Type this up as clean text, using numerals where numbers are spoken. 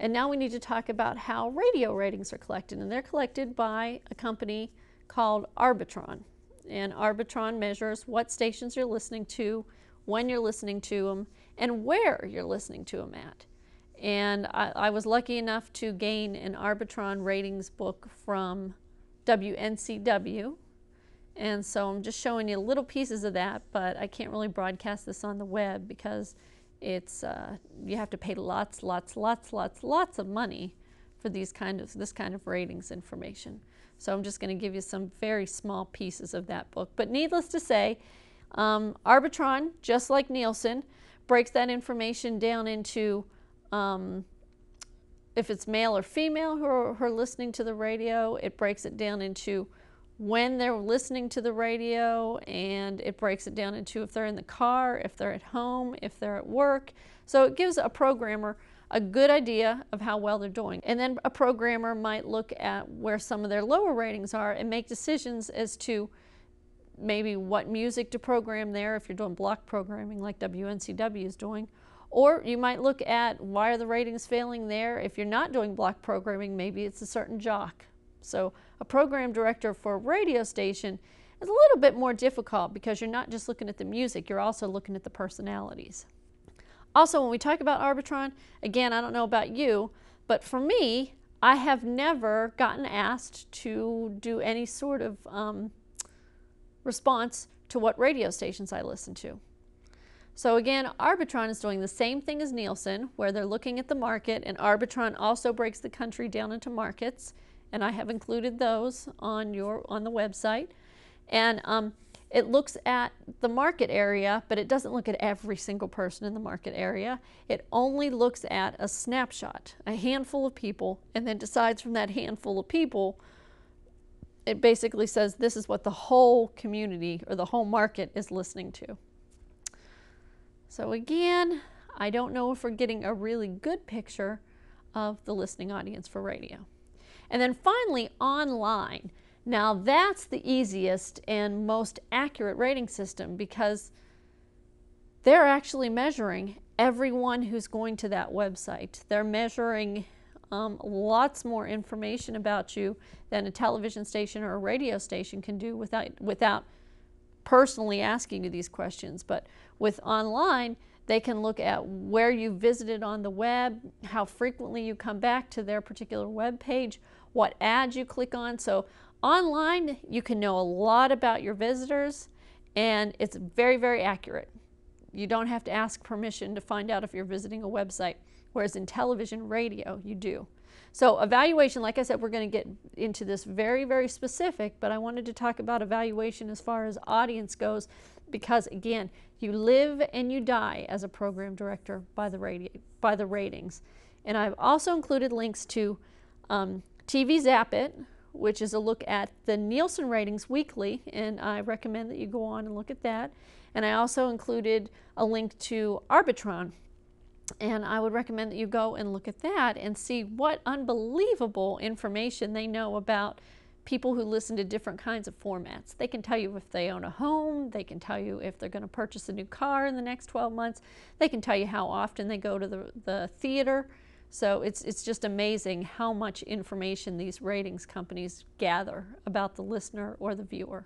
And now we need to talk about how radio ratings are collected, and they're collected by a company called Arbitron. And Arbitron measures what stations you're listening to, when you're listening to them, and where you're listening to them at. And I was lucky enough to gain an Arbitron ratings book from WNCW. And so I'm just showing you little pieces of that, but I can't really broadcast this on the web because it's you have to pay lots of money for this kind of ratings information. So I'm just going to give you some very small pieces of that book. But needless to say, Arbitron, just like Neilsen, breaks that information down into if it's male or female who are listening to the radio. It breaks it down into when they're listening to the radio, and it breaks it down into if they're in the car, if they're at home, if they're at work. So it gives a programmer a good idea of how well they're doing. And then a programmer might look at where some of their lower ratings are and make decisions as to maybe what music to program there if you're doing block programming like WNCW is doing. Or you might look at why are the ratings failing there. If you're not doing block programming, maybe it's a certain jock. So a program director for a radio station is a little bit more difficult because you're not just looking at the music, you're also looking at the personalities. Also, when we talk about Arbitron, again, I don't know about you, but for me, I have never gotten asked to do any sort of response to what radio stations I listen to. So again, Arbitron is doing the same thing as Neilsen, where they're looking at the market, and Arbitron also breaks the country down into markets, and I have included those on the website. And it looks at the market area, but it doesn't look at every single person in the market area. It only looks at a snapshot, a handful of people, and then decides from that handful of people, it basically says this is what the whole community or the whole market is listening to. So again, I don't know if we're getting a really good picture of the listening audience for radio. And then finally, online. Now that's the easiest and most accurate rating system because they're actually measuring everyone who's going to that website. They're measuring lots more information about you than a television station or a radio station can do without personally asking you these questions. But with online, they can look at where you visited on the web, how frequently you come back to their particular web page, what ads you click on. So online, you can know a lot about your visitors, and it's very, very accurate. You don't have to ask permission to find out if you're visiting a website, whereas in television, radio, you do. So evaluation, like I said, we're going to get into this very, very specific, but I wanted to talk about evaluation as far as audience goes because, again, you live and you die as a program director by the ratings. And I've also included links to TV Zap It, which is a look at the Neilsen ratings weekly, and I recommend that you go on and look at that. And I also included a link to Arbitron, and I would recommend that you go and look at that and see what unbelievable information they know about people who listen to different kinds of formats. They can tell you if they own a home, they can tell you if they're going to purchase a new car in the next 12 months, they can tell you how often they go to the theater. So it's just amazing how much information these ratings companies gather about the listener or the viewer.